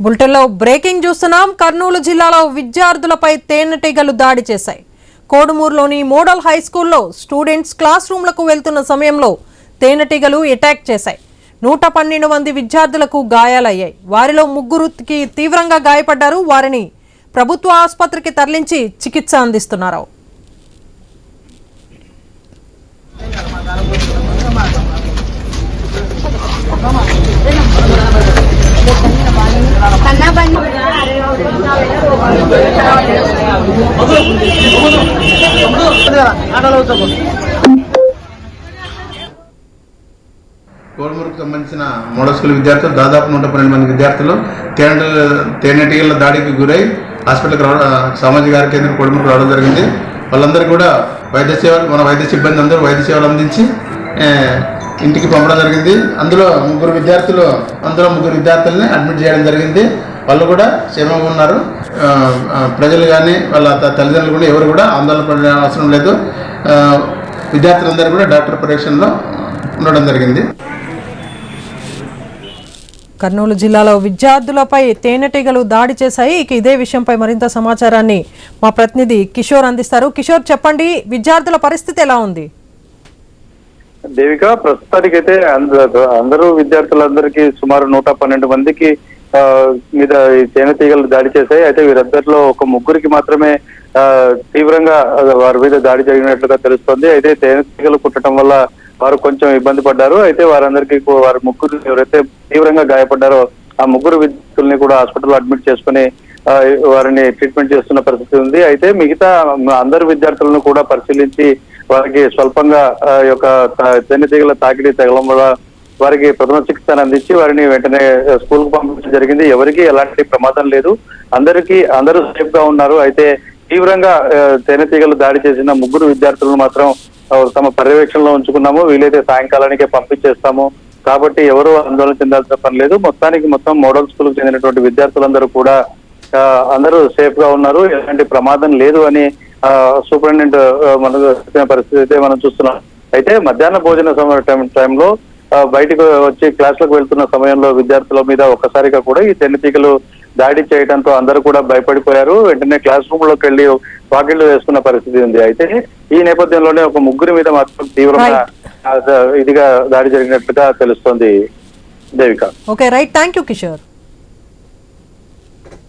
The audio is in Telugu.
బులెటిన్లో బ్రేకింగ్ చూస్తున్నాం. కర్నూలు జిల్లాలో విద్యార్థులపై తేనెటీగలు దాడి చేశాయి. కోడుమూరులోని మోడల్ హై స్కూల్లో స్టూడెంట్స్ క్లాస్ రూమ్లకు వెళ్తున్న సమయంలో తేనెటీగలు అటాక్ చేశాయి. 112 మంది విద్యార్థులకు గాయాలయ్యాయి. వారిలో 3కి తీవ్రంగా గాయపడ్డారు. వారిని ప్రభుత్వ ఆసుపత్రికి తరలించి చికిత్స అందిస్తున్నారు. కోడుమూరుకు సంబంధించిన మోడల్ స్కూల్ విద్యార్థులు దాదాపు 112 మంది విద్యార్థులు తేనెటీగల దాడికి గురై హాస్పిటల్కి సామాజిక ఆరోగ్య కేంద్రం కోడుమూరుకు రావడం జరిగింది. వాళ్ళందరూ కూడా వైద్య సేవలు మన వైద్య సిబ్బంది అందరూ వైద్య సేవలు అందించి ఇంటికి పంపడం జరిగింది. అందులో ముగ్గురు విద్యార్థులని అడ్మిట్ చేయడం జరిగింది. వాళ్ళు కూడా క్షేమంగా ఉన్నారు. ప్రజలు కానీ వాళ్ళ తల్లిదండ్రులు కూడా ఎవరు కూడా ఆందోళన పడే అవసరం లేదు. విద్యార్థులందరూ కూడా డాక్టర్ పరీక్షల్లో ఉండడం జరిగింది. కర్నూలు జిల్లాలో విద్యార్థులపై తేనెటీగలు దాడి చేశాయి. ఇదే విషయంపై మరింత సమాచారాన్ని మా ప్రతినిధి కిషోర్ అందిస్తారు. కిషోర్, చెప్పండి, విద్యార్థుల పరిస్థితి ఎలా ఉంది? దేవిక, ప్రస్తుతానికైతే అందరూ విద్యార్థులందరికీ సుమారు 112 మందికి మీద ఈ తేనెటీగలు దాడి చేశాయి. అయితే వీరందరిలో ఒక 3కి మాత్రమే తీవ్రంగా వారి మీద దాడి జరిగినట్లుగా తెలుస్తోంది. అయితే తేనెటీగలు కుట్టడం వల్ల వారు కొంచెం ఇబ్బంది పడ్డారు. అయితే వారందరికీ వారి 3 ఎవరైతే తీవ్రంగా గాయపడ్డారో ఆ 3 విద్యార్థుల్ని కూడా హాస్పిటల్లో అడ్మిట్ చేసుకుని వారిని ట్రీట్మెంట్ చేస్తున్న పరిస్థితి ఉంది. అయితే మిగతా అందరు విద్యార్థులను కూడా పరిశీలించి వారికి స్వల్పంగా యొక్క తేనెటీగల తాకిడి తగలం వల్ల వారికి ప్రథమ చికిత్సను అందించి వారిని వెంటనే స్కూల్ కు పంపించడం జరిగింది. ఎవరికి ఎలాంటి ప్రమాదం లేదు. అందరూ సేఫ్ గా ఉన్నారు. అయితే తీవ్రంగా తేనెటీగలు దాడి చేసిన 3 విద్యార్థులను మాత్రం తమ పర్యవేక్షణలో ఉంచుకున్నాము. వీలైతే సాయంకాలానికే పంపించేస్తాము కాబట్టి ఎవరు ఆందోళన చెందాల్సిన పని లేదు. మొత్తం మోడల్ స్కూల్ కు చెందినటువంటి విద్యార్థులందరూ కూడా అందరూ సేఫ్ గా ఉన్నారు. ఎలాంటి ప్రమాదం లేదు అని సూపరింటెండెంట్ మనకు చెప్పిన పరిస్థితి అయితే మనం చూస్తున్నాం. అయితే మధ్యాహ్న భోజన టైంలో బయటకు వచ్చి క్లాసులకు వెళ్తున్న సమయంలో విద్యార్థుల మీద ఒక్కసారిగా కూడా ఈ తేనెటీగలు దాడి చేయడంతో అందరూ కూడా భయపడిపోయారు. వెంటనే క్లాస్ రూమ్ లోకి వెళ్లి వాకిళ్లు వేసుకున్న పరిస్థితి ఉంది. అయితే ఈ నేపథ్యంలోనే ఒక 3 మీద మాత్రం తీవ్రంగా ఇదిగా దాడి జరిగినట్లుగా తెలుస్తోంది. Devika. Okay, right, thank you Kishore.